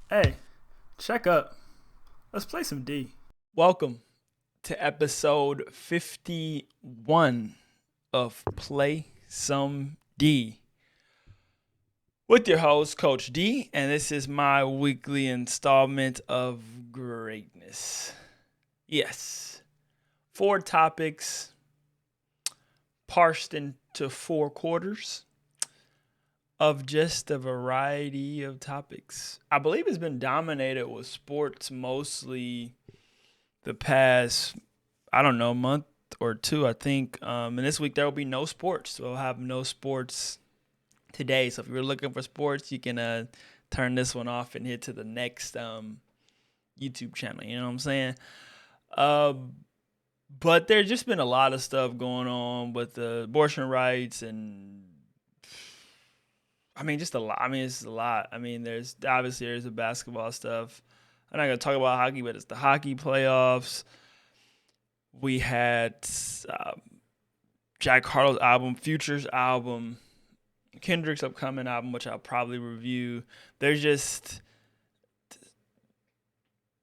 Hey, check up. Let's play some D. Welcome to episode 51 of Play Some D with your host, Coach D, and this is my weekly installment of greatness. Yes, four topics parsed into four quarters of just a variety of topics. I believe it's been dominated with sports mostly the past, I don't know, month or two, I think. And this week there will be no sports. So we'll have no sports today. So if you're looking for sports, you can turn this one off and hit to the next YouTube channel. You know what I'm saying? Uh, but there's just been a lot of stuff going on with the abortion rights and just a lot. It's a lot. There's obviously the basketball stuff. I'm not gonna talk about hockey, but it's the hockey playoffs. We had um, Jack Harlow's album, Future's album, Kendrick's upcoming album, which I'll probably review. There's just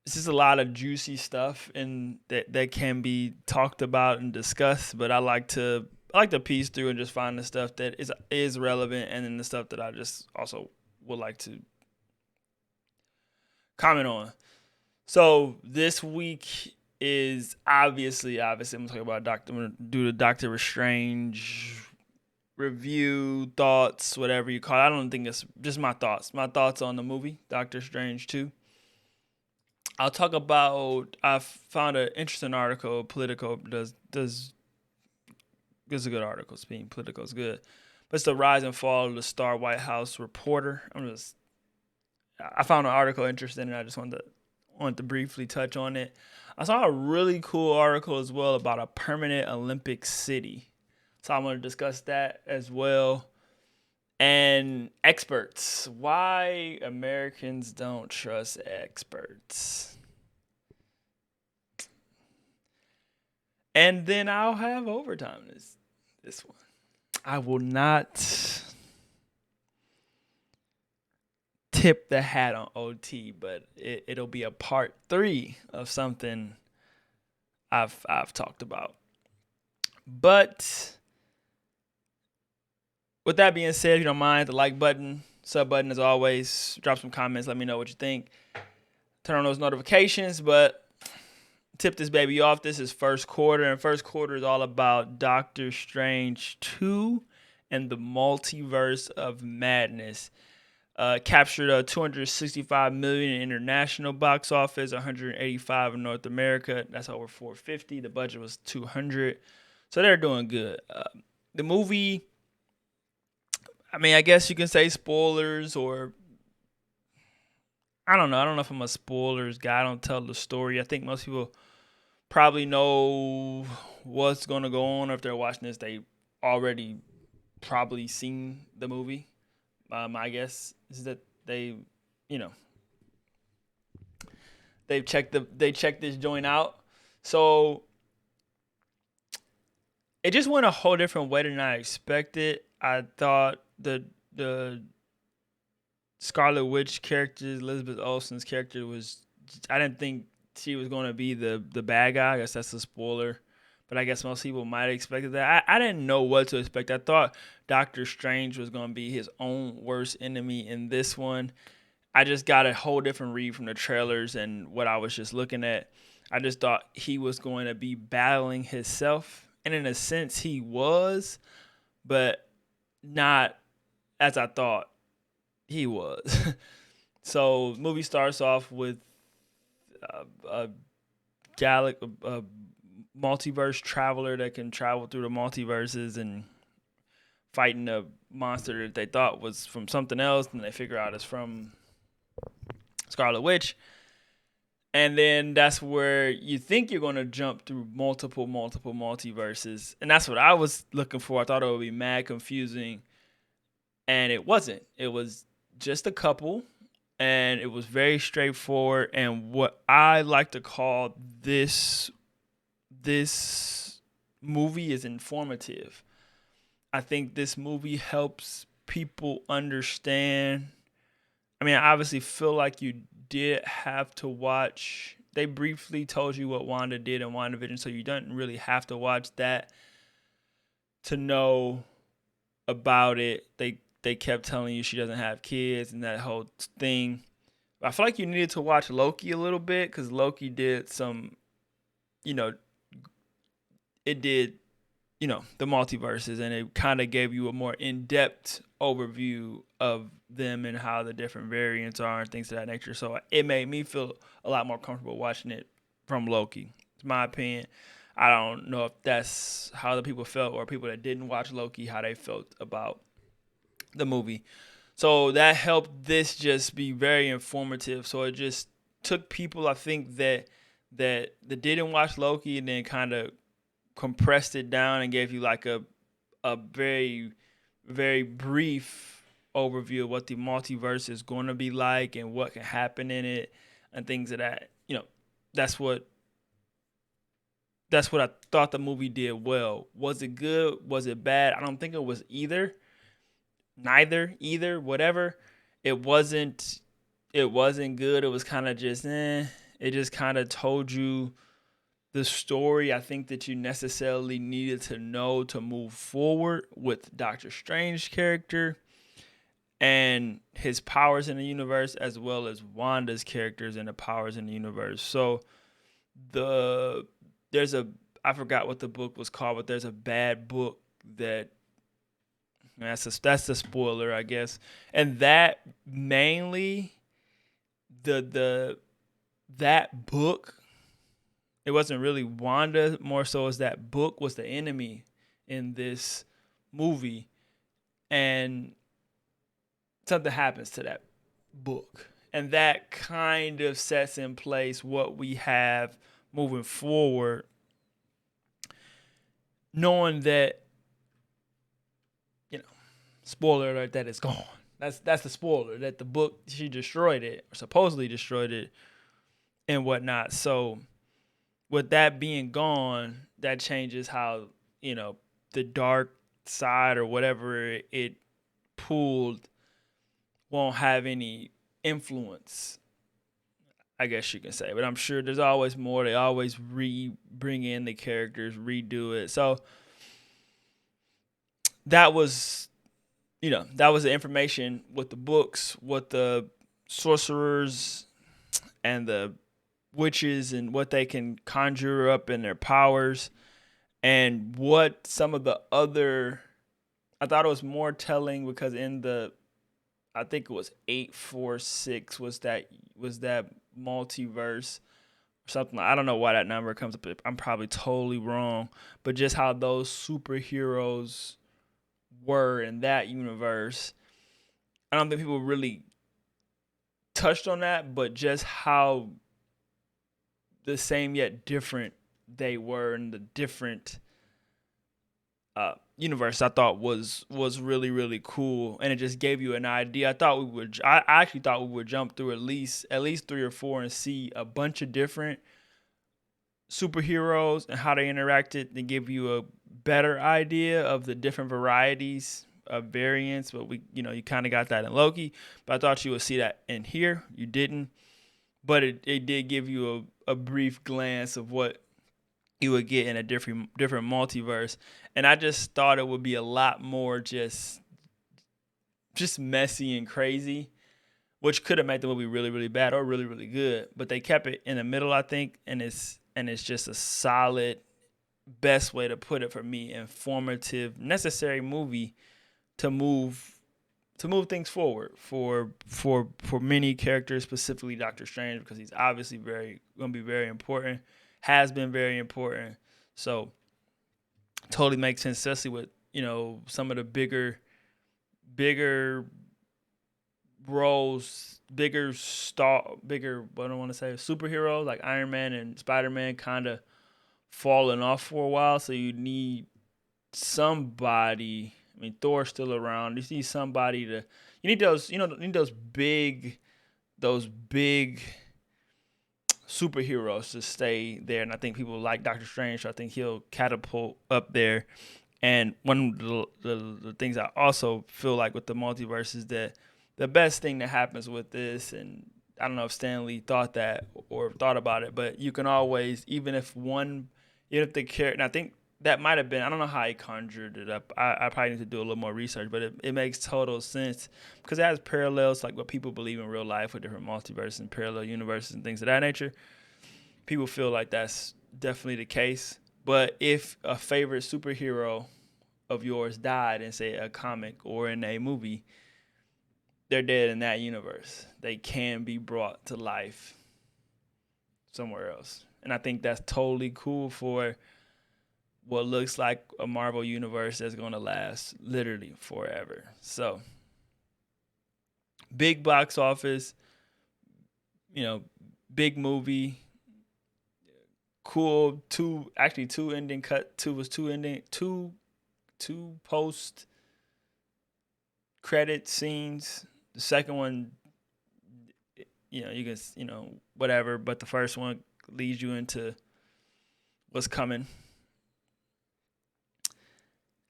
it's just a lot of juicy stuff and that can be talked about and discussed. But I like to piece through and just find the stuff that is relevant, and then the stuff that I just also would like to comment on. So this week is obviously I'm gonna talk about I'm gonna do the Doctor Strange review, thoughts, whatever you call it. I don't think it's just my thoughts. My thoughts on the movie, Doctor Strange 2. I'll talk about I found an interesting article, Politico does is a good article. Being Politico is good. But it's the rise and fall of the star White House reporter. I found an article interesting and I just wanted to briefly touch on it. I saw a really cool article as well about a permanent Olympic city. So I'm going to discuss that as well. And experts. Why Americans don't trust experts. And then I'll have overtime this one. I will not tip the hat on OT, but it'll be a part 3 of something I've talked about. But with that being said, if you don't mind, the like button, sub button as always, drop some comments, let me know what you think. Turn on those notifications, but tip this baby off. This is first quarter, and first quarter is all about Doctor Strange 2 and the Multiverse of Madness. Captured a 265 million in international box office, 185 in North America. That's over 450. The budget was 200, so they're doing good. The movie, I guess you can say spoilers, or I don't know. I don't know if I'm a spoilers guy. I don't tell the story. I think most people probably know what's going to go on. Or if they're watching this, they already probably seen the movie. My guess is that you know, they checked this joint out. So it just went a whole different way than I expected. I thought the Scarlet Witch character, Elizabeth Olsen's character, I didn't think she was going to be the bad guy. I guess that's a spoiler. But I guess most people might have expected that. I didn't know what to expect. I thought Doctor Strange was going to be his own worst enemy in this one. I just got a whole different read from the trailers and what I was just looking at. I just thought he was going to be battling himself. And in a sense, he was, but not as I thought he was. So, the movie starts off with a a multiverse traveler that can travel through the multiverses and fighting a monster that they thought was from something else, and they figure out it's from Scarlet Witch. And then that's where you think you're going to jump through multiple multiverses. And that's what I was looking for. I thought it would be mad confusing. And it wasn't. It was just a couple. And it was very straightforward. And what I like to call this movie is informative. I think this movie helps people understand. I obviously feel like you did have to watch. They briefly told you what Wanda did in WandaVision, so you don't really have to watch that to know about it. They kept telling you she doesn't have kids and that whole thing. I feel like you needed to watch Loki a little bit because Loki did some, you know, it did, the multiverses, and it kind of gave you a more in-depth overview of them and how the different variants are and things of that nature. So it made me feel a lot more comfortable watching it from Loki. It's my opinion. I don't know if that's how the people felt or people that didn't watch Loki, how they felt about the movie. So that helped this just be very informative. So it just took people, I think, that didn't watch Loki and then kind of compressed it down and gave you like a very, very brief overview of what the multiverse is going to be like and what can happen in it and things of that. That's what I thought the movie did well. Was it good? Was it bad? I don't think it was either. Neither, whatever. It wasn't good. It was kind of just It just kind of told you the story I think that you necessarily needed to know to move forward with Doctor Strange's character and his powers in the universe, as well as Wanda's characters and the powers in the universe. So I forgot what the book was called, but there's a bad book that that's a spoiler, I guess. And that mainly that book, it wasn't really Wanda, more so as that book was the enemy in this movie. And something happens to that book. And that kind of sets in place what we have moving forward, knowing that, spoiler alert, that it's gone. That's the spoiler, that the book, she destroyed it, or supposedly destroyed it, and whatnot. So with that being gone, that changes how, the dark side or whatever it pulled won't have any influence, I guess you can say. But I'm sure there's always more. They always bring in the characters, redo it. So that was, that was the information with the books, what the sorcerers and the witches and what they can conjure up in their powers, and what some of the other, I thought it was more telling because I think it was 846 was that multiverse or something. I don't know why that number comes up. I'm probably totally wrong, but just how those superheroes were in that universe, I don't think people really touched on that, but just how the same yet different they were in the different universe, I thought was really, really cool, and it just gave you an idea. I actually thought we would jump through at least 3 or 4 and see a bunch of different superheroes and how they interacted to give you a better idea of the different varieties of variants. But you kind of got that in Loki, but I thought you would see that in here. You didn't, but it did give you a brief glance of what you would get in a different multiverse. And I just thought it would be a lot more just messy and crazy, which could have made the movie really, really bad or really, really good. But they kept it in the middle, I think, and it's just a solid, best way to put it for me, informative, necessary movie to move things forward for many characters, specifically Doctor Strange, because he's obviously going to be very important, has been very important. So totally makes sense, especially with some of the bigger roles, bigger what I want to say, superheroes like Iron Man and Spider-Man kind of falling off for a while. So you need somebody. I mean, Thor's still around. You need somebody to. You need those. Need those big superheroes to stay there. And I think people like Doctor Strange. So I think he'll catapult up there. And one of the things I also feel like with the multiverse is that the best thing that happens with this, and I don't know if Stanley thought that or thought about it, but you can always, even if the character, and I think that might have been, I don't know how he conjured it up. I probably need to do a little more research, but it makes total sense because it has parallels like what people believe in real life with different multiverses and parallel universes and things of that nature. People feel like that's definitely the case. But if a favorite superhero of yours died in, say, a comic or in a movie, they're dead in that universe. They can be brought to life somewhere else. And I think that's totally cool for what looks like a Marvel universe that's going to last literally forever. So, big box office, you know, big movie, cool. Two ending cut. Two post credit scenes. The second one, you can, whatever, but the first one leads you into what's coming.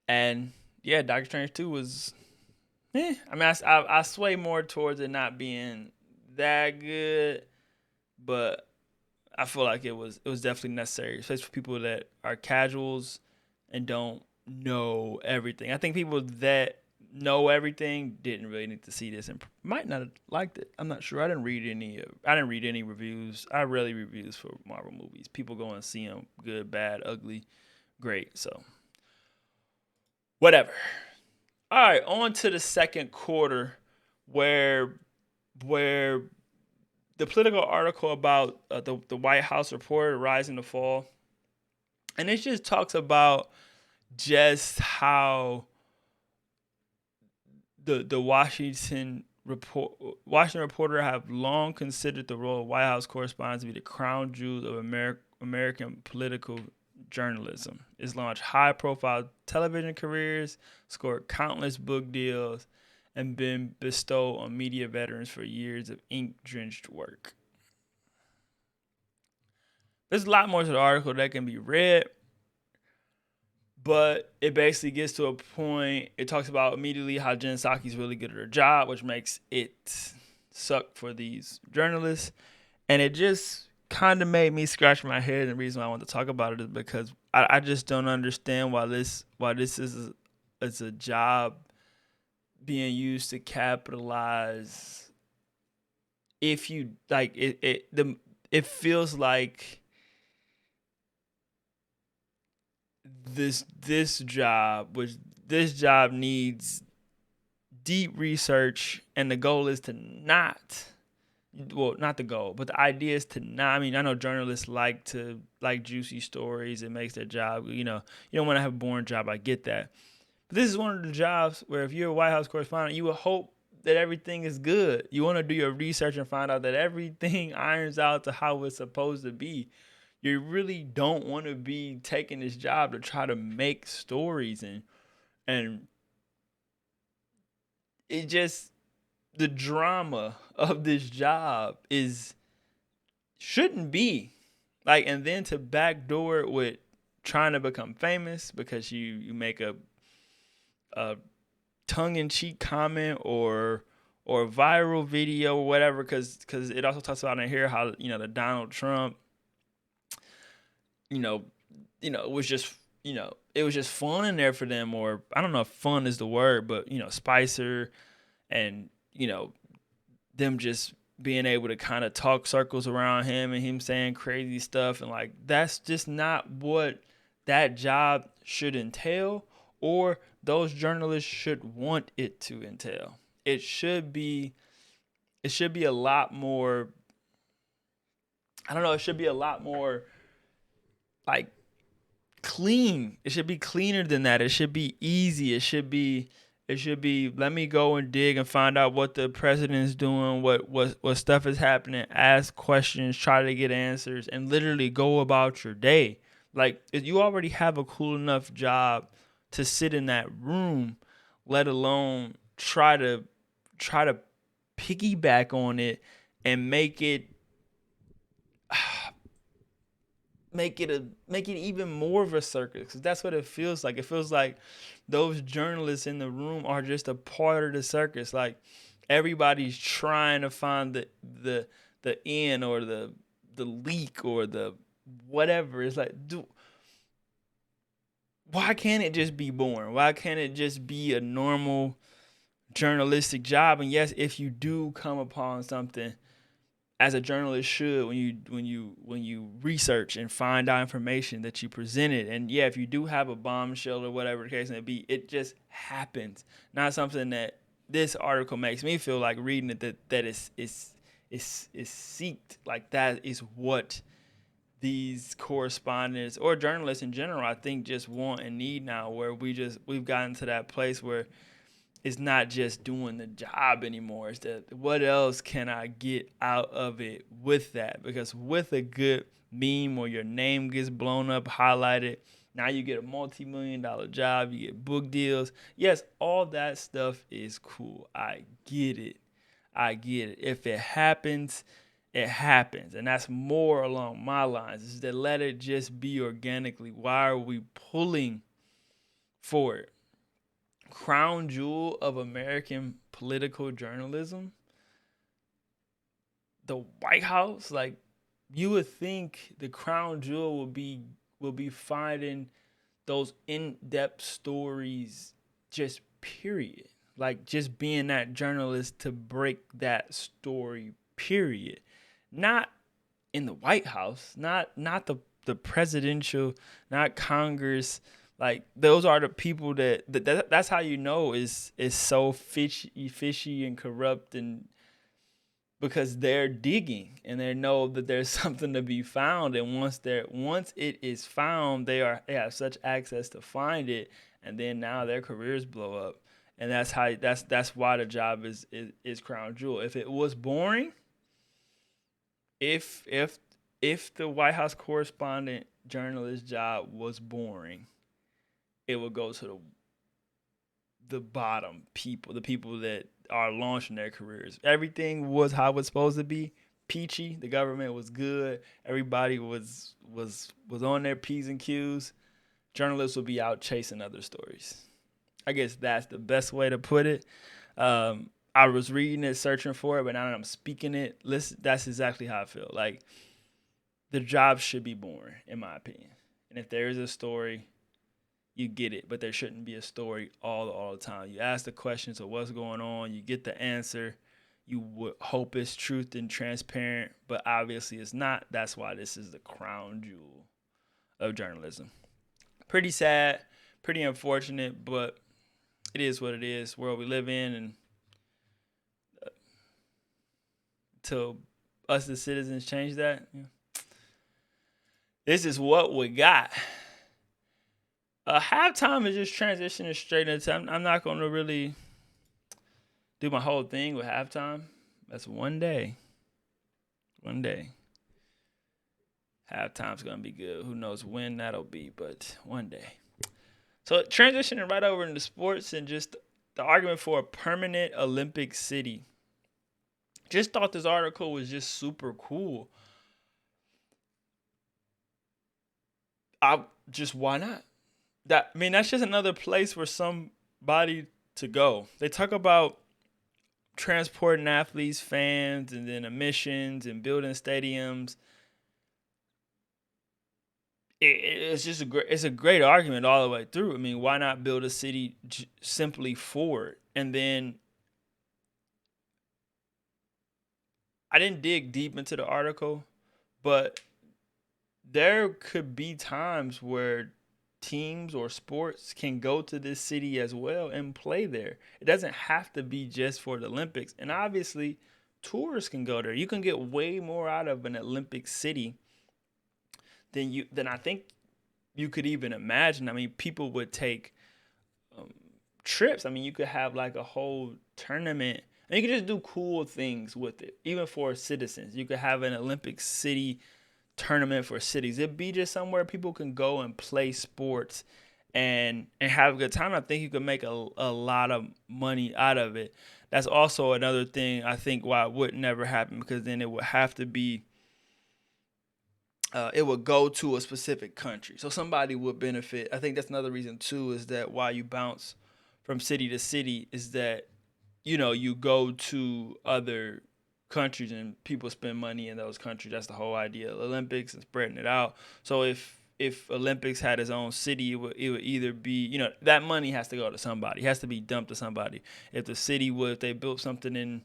And yeah, Doctor Strange 2 was, I mean, I sway more towards it not being that good, but I feel like it was definitely necessary, especially for people that are casuals and don't know everything. I think people that know everything didn't really need to see this and might not have liked it. I'm not sure. I didn't read any reviews. I rarely read reviews for Marvel movies. People go and see them, good, bad, ugly, great. So whatever. All right, on to the second quarter, where the political article about the White House report, rise and the fall, and it just talks about just how the Washington Reporter have long considered the role of White House correspondents to be the crown jewels of American political journalism. It's launched high-profile television careers, scored countless book deals, and been bestowed on media veterans for years of ink-drenched work. There's a lot more to the article that can be read, but it basically gets to a point. It talks about immediately how Jen Psaki's really good at her job, which makes it suck for these journalists. And it just kind of made me scratch my head. And the reason why I want to talk about it is because I just don't understand why this is a job being used to capitalize. If you like it feels like this job needs deep research, and the goal is to not the goal, but the idea is to not. I mean, I know journalists like juicy stories. It makes their job, you don't want to have a boring job. I get that. But this is one of the jobs where if you're a White House correspondent, you would hope that everything is good. You want to do your research and find out that everything irons out to how it's supposed to be. You really don't want to be taking this job to try to make stories and it just, the drama of this job shouldn't be like, and then to backdoor it with trying to become famous because you make a tongue-in-cheek comment or viral video or whatever, because it also talks about in here how the Donald Trump it was just fun in there for them, or I don't know if fun is the word, but Spicer and them just being able to kind of talk circles around him and him saying crazy stuff, and like that's just not what that job should entail, or those journalists should want it to entail. It should be a lot more, I don't know, it should be a lot more like clean. It should be cleaner than that. It should be easy. It should be let me go and dig and find out what the president is doing, what stuff is happening, ask questions, try to get answers, and literally go about your day. Like, if you already have a cool enough job to sit in that room, let alone try to piggyback on it and make it even more of a circus, because that's what it feels like. It feels like those journalists in the room are just a part of the circus. Like, Everybody's trying to find the end or the leak or the whatever. It's like, dude, why can't it just be boring? Why can't it just be a normal journalistic job? And yes, if you do come upon something, as a journalist should, when you research and find out information that you presented, and yeah, if you do have a bombshell or whatever the case may be, it just happens. Not something that this article makes me feel like reading it that is seeked. Like that is what these correspondents or journalists in general, I think, just want and need now, where we've gotten to that place where it's not just doing the job anymore. It's that what else can I get out of it with that? Because with a good meme or your name gets blown up, highlighted, now you get a multi-million-dollar job, you get book deals. Yes, all that stuff is cool. I get it. I get it. If it happens, it happens. And that's more along my lines. Is that let it just be organically. Why are we pulling for it? Crown jewel of American political journalism, the White House. Like, you would think the crown jewel will be finding those in-depth stories, just period. Like, just being that journalist to break that story, period. Not in the White House, not the presidential, not Congress. Like, those are the people that's how you know is so fishy and corrupt, and because they're digging and they know that there's something to be found, and once it is found, they have such access to find it, and then now their careers blow up, and that's why the job is crown jewel. If it was boring, if if if the White House correspondent journalist job was boring, it would go to the bottom people, the people that are launching their careers. Everything was how it's supposed to be. Peachy, the government was good. Everybody was on their P's and Q's. Journalists will be out chasing other stories. I guess that's the best way to put it. I was reading it, searching for it, but now that I'm speaking it, listen, that's exactly how I feel. Like, the job should be boring, in my opinion. And if there is a story, you get it, but there shouldn't be a story all the time. You ask the questions of what's going on, you get the answer. You would hope it's truth and transparent, but obviously it's not. That's why this is the crown jewel of journalism. Pretty sad, pretty unfortunate, but it is what it is. World we live in, and till us the citizens change that, this is what we got. Halftime is just transitioning straight into. I'm not going to really do my whole thing with halftime. That's one day. One day. Halftime's going to be good. Who knows when that'll be, but one day. So transitioning right over into sports and just the argument for a permanent Olympic city. Just thought this article was just super cool. Why not? That's just another place for somebody to go. They talk about transporting athletes, fans, and then emissions and building stadiums. It's just a great argument all the way through. I mean, why not build a city simply for it? And then I didn't dig deep into the article, but there could be times where teams or sports can go to this city as well and play there. It doesn't have to be just for the Olympics. And obviously, tourists can go there. You can get way more out of an Olympic city than I think you could even imagine. I mean, people would take trips. I mean, you could have like a whole tournament, and you could just do cool things with it, even for citizens. You could have an Olympic city tournament for cities. It'd be just somewhere people can go and play sports and have a good time. I think you could make a lot of money out of it. That's also another thing I think why it would never happen, because then it would have to be it would go to a specific country. So somebody would benefit. I think that's another reason too, is that why you bounce from city to city is that you go to other countries and people spend money in those countries. That's the whole idea of the Olympics and spreading it out. So if Olympics had its own city, it would either be, that money has to go to somebody. It has to be dumped to somebody. If the city if they built something in,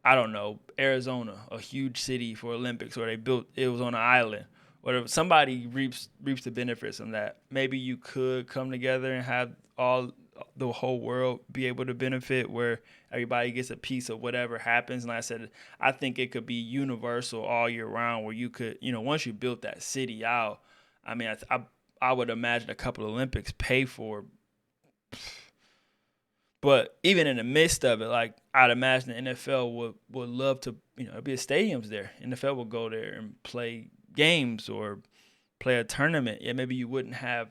I don't know, Arizona, a huge city for Olympics, or it was on an island, whatever. Somebody reaps the benefits from that. Maybe you could come together and have the whole world be able to benefit, where everybody gets a piece of whatever happens. And like I said, I think it could be universal all year round, where you could, once you built that city out, I mean, I would imagine a couple of Olympics pay for. But even in the midst of it, like, I'd imagine the NFL would love to, there'd be stadiums there. NFL would go there and play games or play a tournament. Yeah, maybe you wouldn't have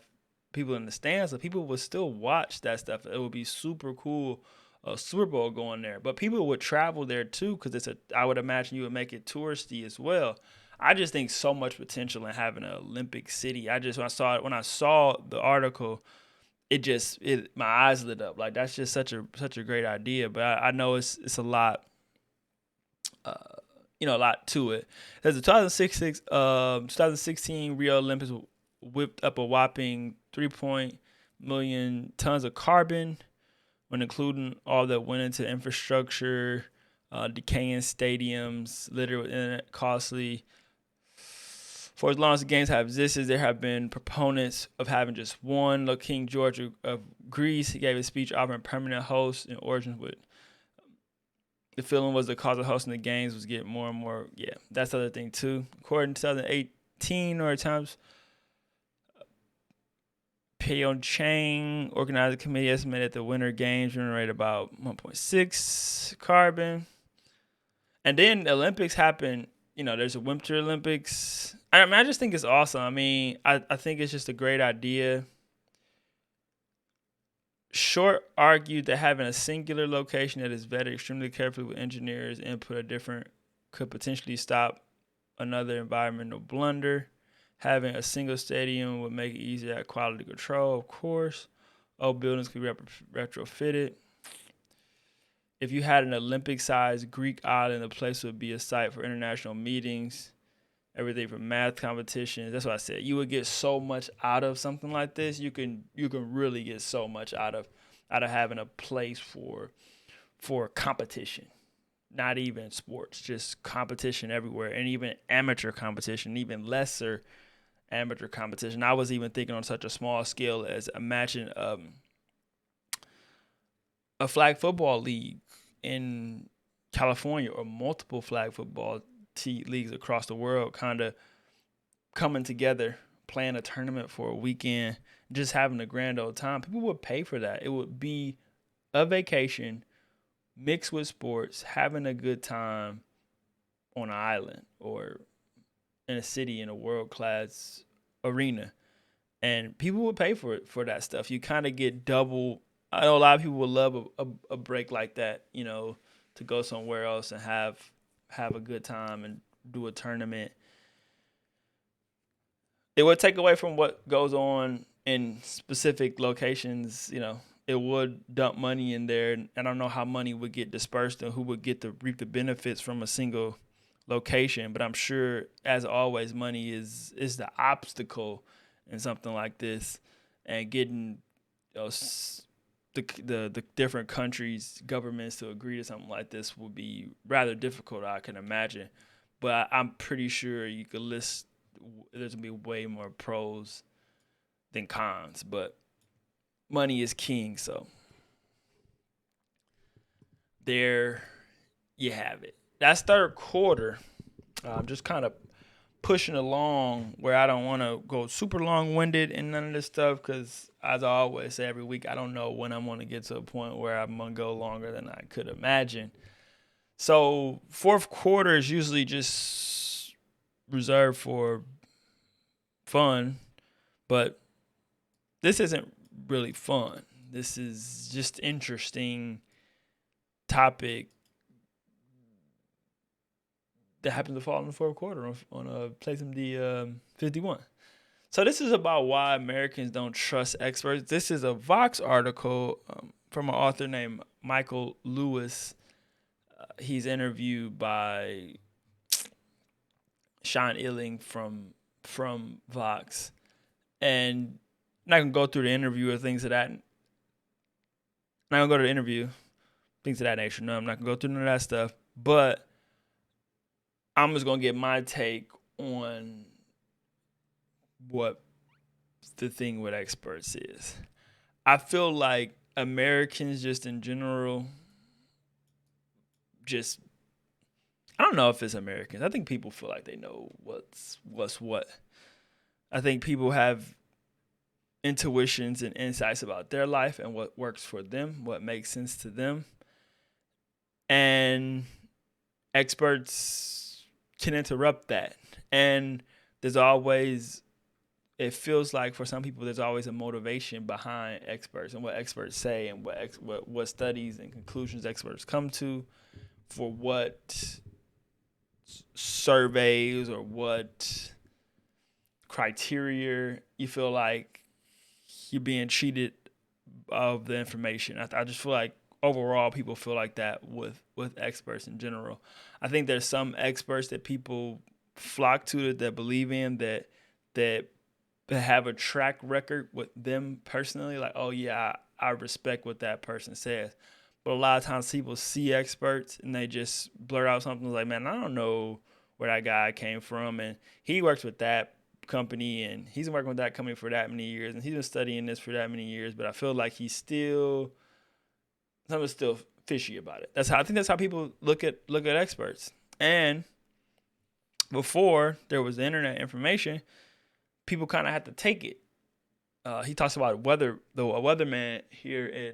people in the stands, but people would still watch that stuff. It would be super cool, a Super Bowl going there. But people would travel there too, because I would imagine you would make it touristy as well. I just think so much potential in having an Olympic city. When I saw the article, my eyes lit up. Like, that's just such a great idea. But I know it's a lot, uh, a lot to it. There's the 2016 Rio Olympics whipped up a whopping 3 million tons of carbon, when including all that went into infrastructure, decaying stadiums, littered with internet, costly. For as long as the games have existed, there have been proponents of having just one. Like King George of Greece, he gave a speech offering permanent hosts in origins with. The feeling was the cause of hosting the games was getting more and more. Yeah, that's the other thing too. According to 2018 New York Times, Pyeongchang organized a committee estimated the Winter Games generate about 1.6 carbon. And then the Olympics happen. There's a Winter Olympics. I just think it's awesome. I mean, I think it's just a great idea. Short argued that having a singular location that is vetted extremely carefully with engineers' input or different could potentially stop another environmental blunder. Having a single stadium would make it easier at quality control, of course. Old buildings could be retrofitted. If you had an Olympic-sized Greek island, the place would be a site for international meetings, everything from math competitions. That's what I said. You would get so much out of something like this. You can really get so much out of having a place for competition. Not even sports, just competition everywhere, and even amateur competition, even lesser amateur competition. I was even thinking on such a small scale as imagine a flag football league in California, or multiple flag football leagues across the world, kind of coming together, playing a tournament for a weekend, just having a grand old time. People would pay for that. It would be a vacation mixed with sports, having a good time on an island or in a city in a world-class arena. And people would pay for that stuff. You kind of get double. I know a lot of people would love a break like that, to go somewhere else and have a good time and do a tournament. It would take away from what goes on in specific locations. It would dump money in there, and I don't know how money would get dispersed and who would get to reap the benefits from a single location. But I'm sure, as always, money is the obstacle in something like this, and getting the different countries' governments to agree to something like this would be rather difficult, I can imagine. But I'm pretty sure you could list, there's going to be way more pros than cons. But money is king, so there you have it. That's third quarter. I'm just kind of pushing along where I don't want to go super long-winded and none of this stuff, because as I always say every week, I don't know when I'm going to get to a point where I'm going to go longer than I could imagine. So fourth quarter is usually just reserved for fun, but this isn't really fun. This is just interesting topic that happens to fall in the fourth quarter on Place MD 51. So this is about why Americans don't trust experts. This is a Vox article from an author named Michael Lewis. He's interviewed by Sean Illing from Vox, and I'm not gonna go through the interview or things of that. I'm not gonna go to the interview, things of that nature. No, I'm not gonna go through none of that stuff. But I'm just gonna get my take on what the thing with experts is. I feel like Americans just in general just I don't know if it's Americans. I think people feel like they know what's what. I think people have intuitions and insights about their life and what works for them, what makes sense to them. And experts can interrupt that. And there's always it feels like for some people there's always a motivation behind experts and what experts say and what studies and conclusions experts come to for what surveys or what criteria you feel like you're being cheated of the information. I just feel like overall people feel like that with experts in general. I think there's some experts that people flock to that believe in that have a track record with them personally, like, oh yeah, I respect what that person says. But a lot of times people see experts and they just blurt out something like, man, I don't know where that guy came from. And he works with that company and he's been working with that company for that many years and he's been studying this for that many years. But I feel like something's still fishy about it. I think that's how people look at experts. And before there was the internet information, people kind of had to take it. He talks about a weatherman here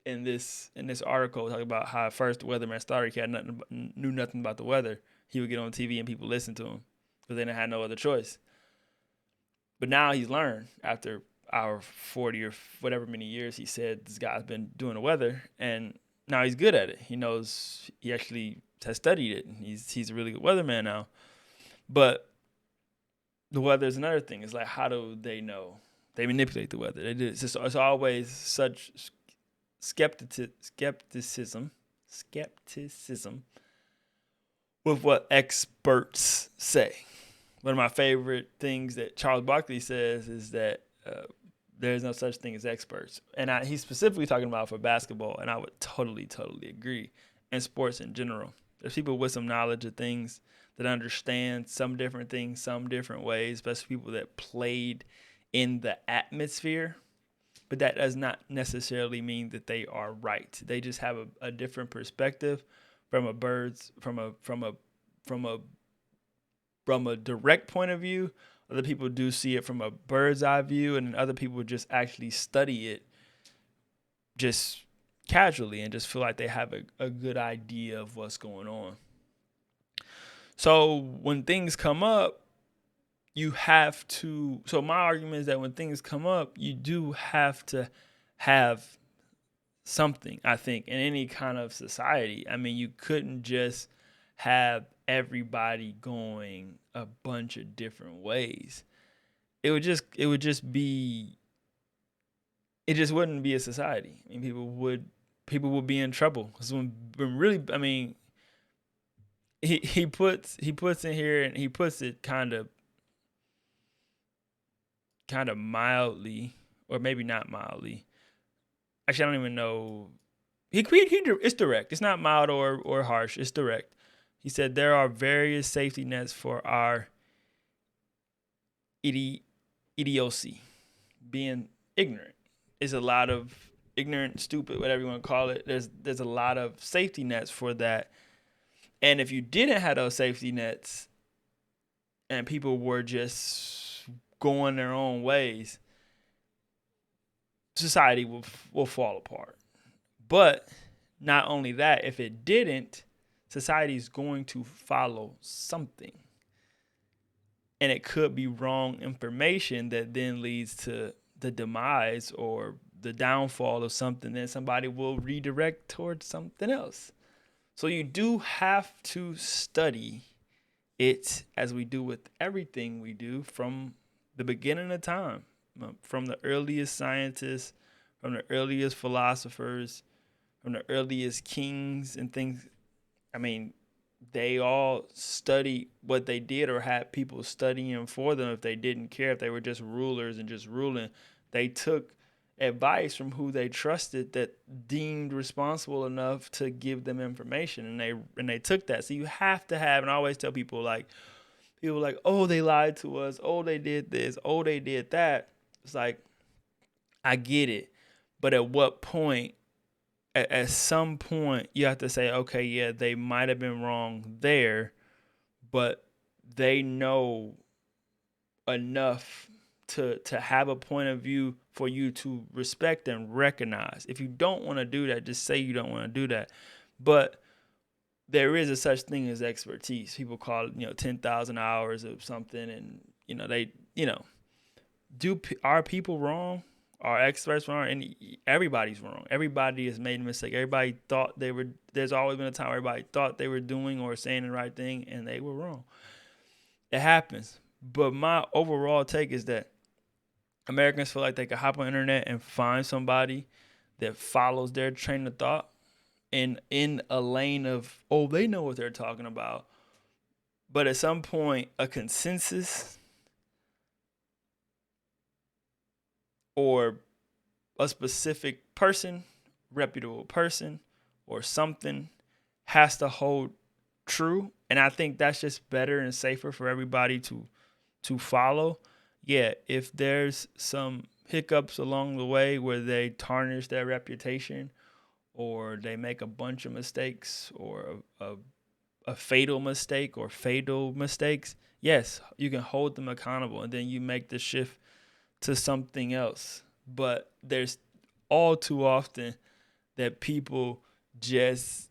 in this article talking about how at first the weatherman started. He knew nothing about the weather. He would get on TV and people listened to him because they didn't have no other choice. But now he's learned after our 40 or whatever many years he said this guy's been doing the weather, and now he's good at it. He knows he actually has studied it. And he's a really good weatherman now. But the weather is another thing. It's like, how do they know? They manipulate the weather. They do. It's always such skepticism with what experts say. One of my favorite things that Charles Barkley says is that there's no such thing as experts. And he's specifically talking about for basketball, and I would totally agree. And sports in general. There's people with some knowledge of things that understand some different things, some different ways, especially people that played in the atmosphere. But that does not necessarily mean that they are right. They just have a different perspective from a direct point of view. Other people do see it from a bird's eye view, and other people just actually study it just casually and just feel like they have a good idea of what's going on. So when things come up, so my argument is that when things come up, you do have to have something, I think, in any kind of society. I mean, you couldn't just have everybody going a bunch of different ways. It just wouldn't be a society. I mean, people would be in trouble. Because when really, I mean, he puts in here, and he puts it kind of mildly, or maybe not mildly. Actually, I don't even know. It's direct. It's not mild or harsh. It's direct. He said there are various safety nets for our idiocy, being ignorant. It's a lot of ignorant, stupid, whatever you want to call it. There's a lot of safety nets for that. And if you didn't have those safety nets and people were just going their own ways, society will fall apart. But not only that, if it didn't, society is going to follow something. And it could be wrong information that then leads to the demise or the downfall of something. Then somebody will redirect towards something else. So you do have to study it, as we do with everything we do, from the beginning of time, from the earliest scientists, from the earliest philosophers, from the earliest kings and things. I mean, they all studied what they did or had people studying for them if they didn't care, if they were just rulers and just ruling. They took advice from who they trusted that deemed responsible enough to give them information, and they took that. So you have to have, and I always tell people like, oh, they lied to us, oh, they did this, oh, they did that. It's like, I get it, but at what point, at some point, you have to say, okay, yeah, they might have been wrong there, but they know enough to have a point of view for you to respect and recognize. If you don't want to do that, just say you don't want to do that. But there is a such thing as expertise. People call it, 10,000 hours of something, and they, are people wrong? Are experts wrong? And everybody's wrong. Everybody has made a mistake. Everybody thought they were. There's always been a time where everybody thought they were doing or saying the right thing, and they were wrong. It happens. But my overall take is that Americans feel like they can hop on the internet and find somebody that follows their train of thought and in a lane of, oh, they know what they're talking about. But at some point, a consensus or a specific person, reputable person, or something has to hold true. And I think that's just better and safer for everybody to follow. Yeah, if there's some hiccups along the way where they tarnish their reputation or they make a bunch of mistakes or a fatal mistake or fatal mistakes, yes, you can hold them accountable and then you make the shift to something else. But there's all too often that people just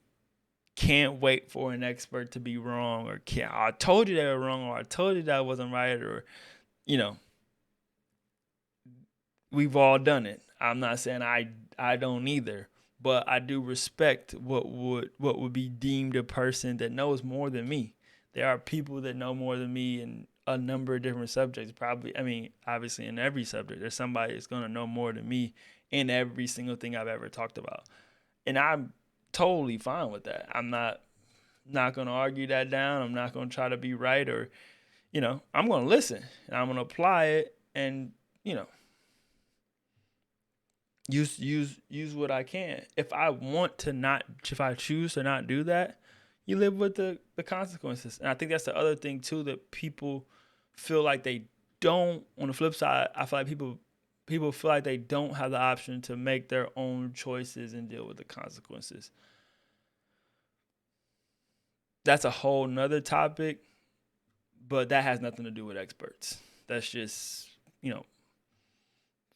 can't wait for an expert to be wrong, or can't, I told you they were wrong, or I told you that wasn't right, or we've all done it. I'm not saying I don't either, but I do respect what would be deemed a person that knows more than me. There are people that know more than me in a number of different subjects. Probably, I mean, obviously in every subject, there's somebody that's gonna know more than me in every single thing I've ever talked about, and I'm totally fine with that. I'm not gonna argue that down. I'm not gonna try to be right, or I'm gonna listen and I'm gonna apply it, and use what I can. If I choose to not do that, you live with the consequences. And I think that's the other thing too, that people feel like they don't. On the flip side, I feel like people feel like they don't have the option to make their own choices and deal with the consequences. That's a whole nother topic, but that has nothing to do with experts. That's just,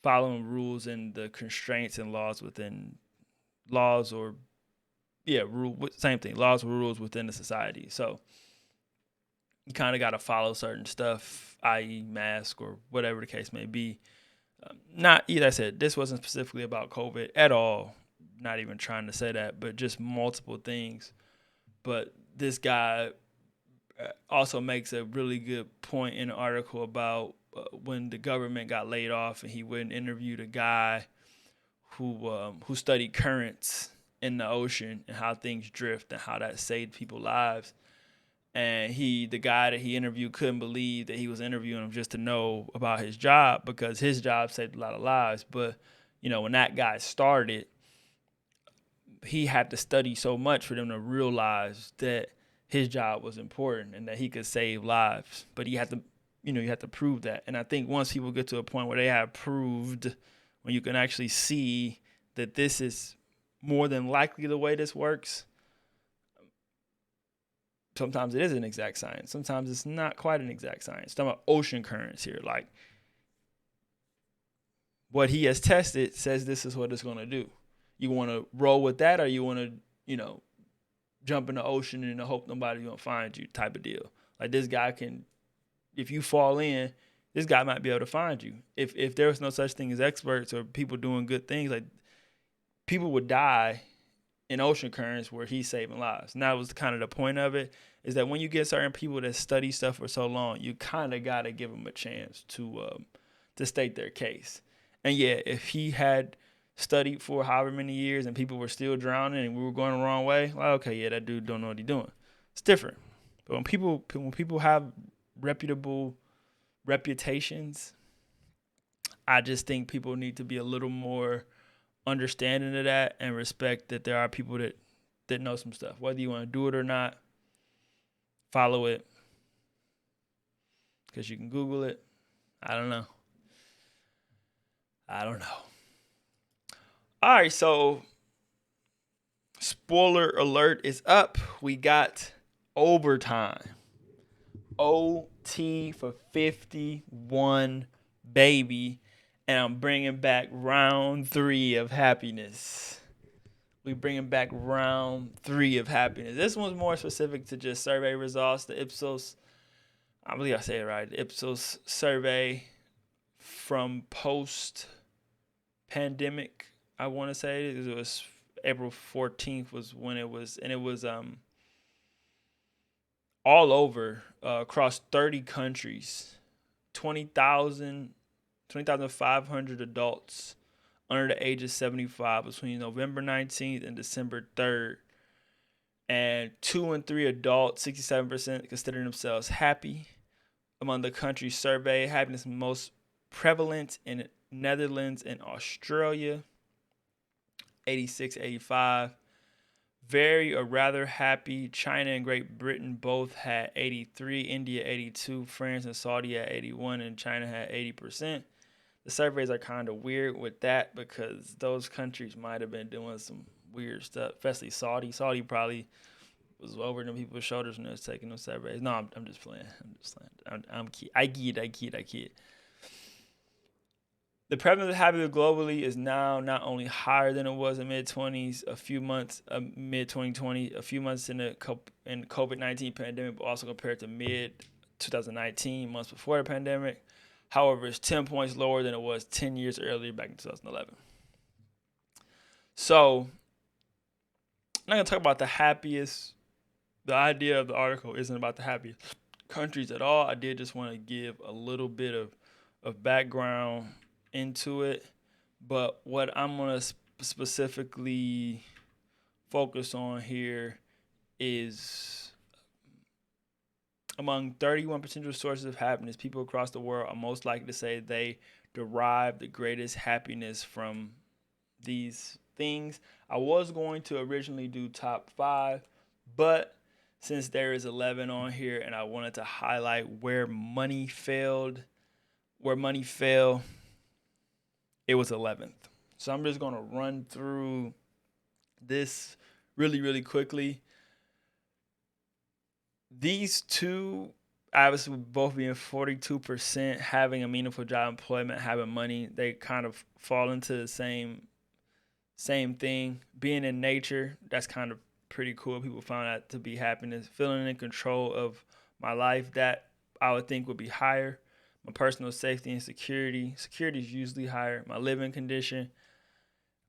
following rules and the constraints and laws within laws, or same thing, laws or rules within the society. So you kind of got to follow certain stuff, i.e. mask or whatever the case may be. Not, either I said, this wasn't specifically about COVID at all. Not even trying to say that, but just multiple things. But this guy also makes a really good point in an article about when the government got laid off, and he went and interviewed a guy who studied currents in the ocean and how things drift and how that saved people's lives. And the guy that he interviewed couldn't believe that he was interviewing him just to know about his job, because his job saved a lot of lives. But when that guy started, he had to study so much for them to realize that his job was important and that he could save lives. But he had to, you have to prove that. And I think once people get to a point where they have proved, when you can actually see that this is more than likely the way this works, sometimes it is an exact science. Sometimes it's not quite an exact science. Talking about ocean currents here. Like, what he has tested says this is what it's going to do. You want to roll with that, or you want to, jump in the ocean and hope nobody's going to find you, type of deal. Like, this guy can, if you fall in, this guy might be able to find you. If there was no such thing as experts or people doing good things, like, people would die in ocean currents where he's saving lives. And that was kind of the point of it, is that when you get certain people that study stuff for so long, you kind of got to give them a chance to state their case. And yeah, if he had studied for however many years and people were still drowning and we were going the wrong way, like, okay, yeah, that dude don't know what he's doing. It's different. But when people have reputable reputations, I just think people need to be a little more understanding of that and respect that there are people that know some stuff. Whether you want to do it or not, follow it because you can Google it. I don't know. All right, so spoiler alert is up. We got overtime. OT for 51, baby. And I'm bringing back round 3 of happiness. We bringing back round 3 of happiness. This one's more specific to just survey results. The Ipsos, I believe I say it right. The Ipsos survey from post-pandemic, I want to say. It was April 14th was when it was, and it was all over, across 30 countries, 20,500 adults under the age of 75 between November 19th and December 3rd. And 2 in 3 adults, 67%, consider themselves happy. Among the countries surveyed, happiness is most prevalent in Netherlands and Australia, 86, 85. Very or rather happy, China and Great Britain both had 83, India 82, France and Saudi at 81, and China had 80%. The surveys are kind of weird with that because those countries might have been doing some weird stuff, especially Saudi. Saudi probably was over them people's shoulders when they was taking those surveys. No, I'm just playing. I kid. The prevalence of happiness globally is now not only higher than it was in mid-20s, mid-2020, a few months in the COVID-19 pandemic, but also compared to mid-2019, months before the pandemic. However, it's 10 points lower than it was 10 years earlier, back in 2011. So, I'm not going to talk about the happiest. The idea of the article isn't about the happiest countries at all. I did just want to give a little bit of background into it, but what I'm going to specifically focus on here is among 31 potential sources of happiness, people across the world are most likely to say they derive the greatest happiness from these things. I was going to originally do top 5, but since there is 11 on here and I wanted to highlight where money fell, it was 11th. So I'm just going to run through this really, really quickly. These two, obviously, both being 42%, having a meaningful job, employment, having money, they kind of fall into the same thing. Being in nature, that's kind of pretty cool. People found that to be happiness. Feeling in control of my life, that I would think would be higher. My personal safety and security is usually higher. My living condition,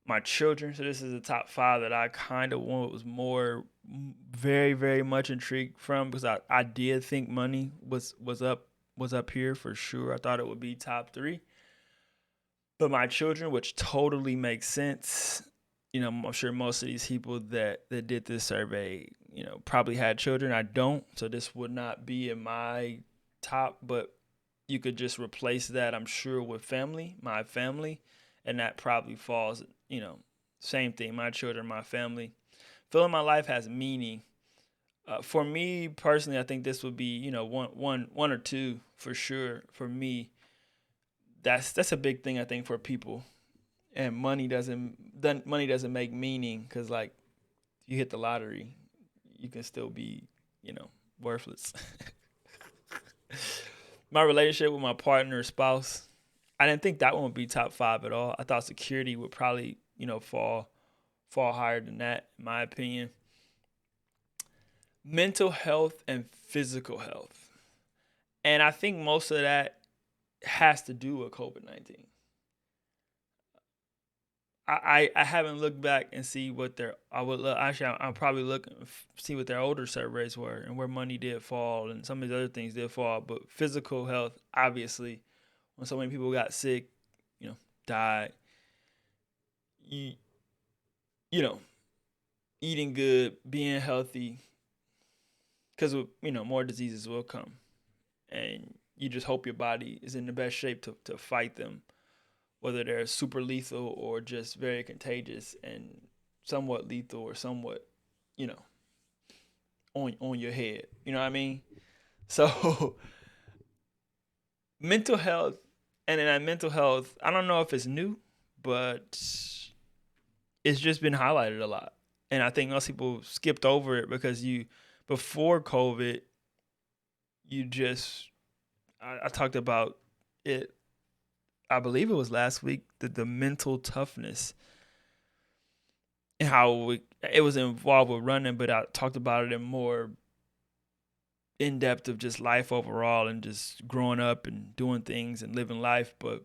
my children. So this is the top 5 that I kind of was more very, very much intrigued from, because I did think money was up here for sure. I thought it would be top 3. But my children, which totally makes sense. I'm sure most of these people that did this survey, probably had children. I don't, so this would not be in my top, but you could just replace that, I'm sure, with my family, and that probably falls, same thing, my children, my family. Feeling my life has meaning. For me personally, I think this would be, one or 2 for sure. For me, that's a big thing, I think, for people. And money doesn't make meaning, because like you hit the lottery, you can still be, worthless. My relationship with my partner or spouse, I didn't think that one would be top 5 at all. I thought security would probably, fall higher than that, in my opinion. Mental health and physical health. And I think most of that has to do with COVID-19. I haven't looked back and see what I'll probably look and see what their older surveys were and where money did fall and some of these other things did fall. But physical health, obviously, when so many people got sick, died, you you know, eating good, being healthy, because more diseases will come, and you just hope your body is in the best shape to fight them, whether they're super lethal or just very contagious and somewhat lethal or somewhat, you know, on your head. You know what I mean? So mental health, and in that mental health, I don't know if it's new, but it's just been highlighted a lot. And I think most people skipped over it because before COVID, you just, I talked about it, I believe it was last week, the mental toughness and how it was involved with running, but I talked about it in more in depth of just life overall and just growing up and doing things and living life. But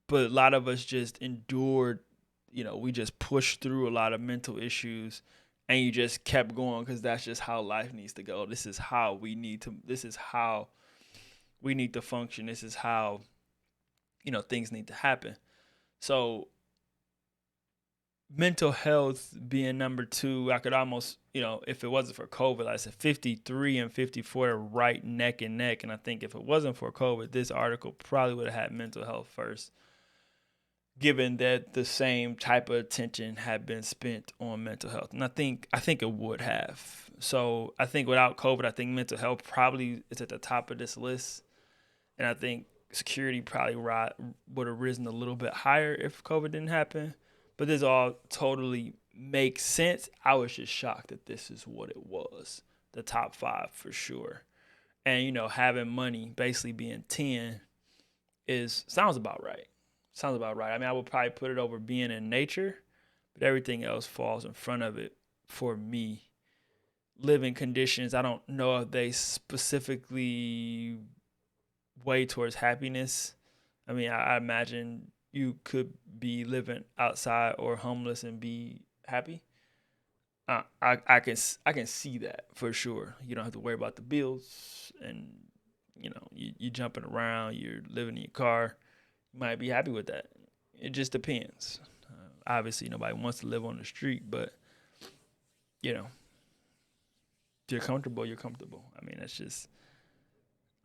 a lot of us just endured, we just pushed through a lot of mental issues, and you just kept going because that's just how life needs to go. This is how we need to function. This is how, things need to happen. So mental health being number two, I could almost, if it wasn't for COVID, like I said, 53 and 54 are right neck and neck. And I think if it wasn't for COVID, this article probably would have had mental health first, given that the same type of attention had been spent on mental health. And I think it would have. So I think without COVID, I think mental health probably is at the top of this list. And I think security probably would have risen a little bit higher if COVID didn't happen. But this all totally makes sense. I was just shocked that this is what it was. The top five for sure. And, having money basically being 10 sounds about right. Sounds about right. I mean, I would probably put it over being in nature, but everything else falls in front of it for me. Living conditions, I don't know if they specifically weigh towards happiness. I mean, I imagine you could be living outside or homeless and be happy. I can see that for sure. You don't have to worry about the bills, and you jumping around, you're living in your car. You might be happy with that. It just depends. Obviously, nobody wants to live on the street, but if you're comfortable, you're comfortable. I mean, that's just.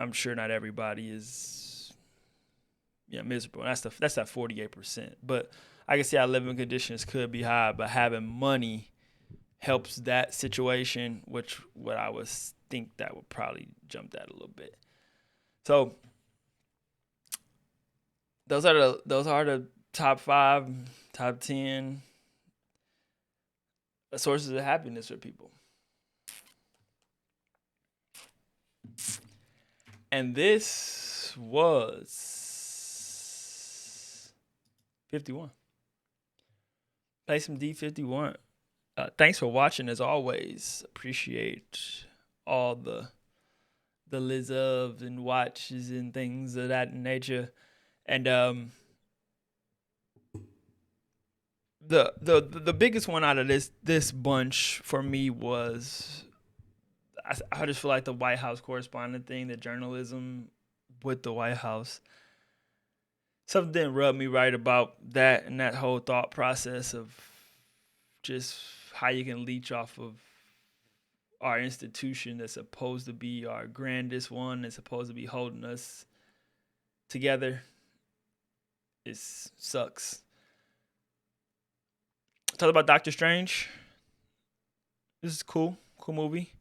I'm sure not everybody is miserable. That's that 48%. But I can see how living conditions could be high, but having money helps that situation, which what I would think that would probably jump that a little bit. So those are the top 5, top 10 sources of happiness for people. And this was 51. Play some D51. Thanks for watching as always. Appreciate all the lists of and watches and things of that nature. And the biggest one out of this bunch for me was I just feel like the White House correspondent thing, the journalism with the White House. Something didn't rub me right about that and that whole thought process of just how you can leech off of our institution that's supposed to be our grandest one, that's supposed to be holding us together. It sucks. Talk about Doctor Strange. This is cool movie.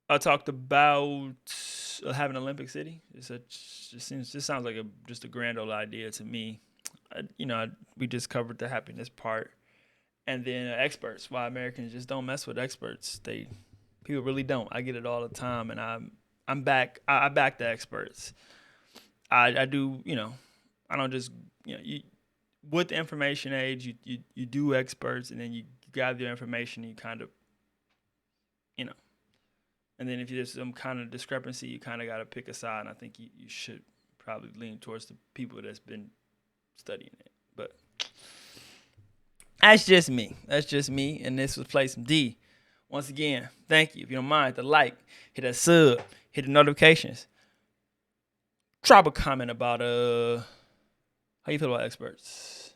I talked about having Olympic City. It sounds like just a grand old idea to me. We just covered the happiness part, and then experts. Why Americans just don't mess with experts. People really don't. I get it all the time, and I'm back. I back the experts. I do. I don't just with the information age, you do experts, and then you gather your information. You kind of and then if there's some kind of discrepancy, you kind of got to pick a side. And I think you should probably lean towards the people that's been studying it. But that's just me. And this was Play Some D. Once again, thank you. If you don't mind, hit the like, hit that sub, hit the notifications. Drop a comment about how you feel about experts.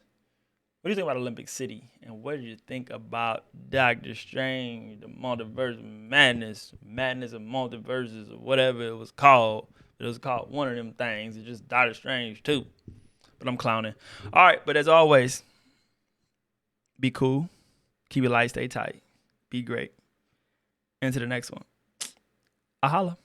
do you think about Olympic City? And what did you think about Doctor Strange, the Multiverse of Madness, Madness of Multiverses, or whatever it was called? It was called one of them things. It's just Doctor Strange too. But I'm clowning. All right, but as always, be cool, keep your light, stay tight, be great. Into the next one. A holla.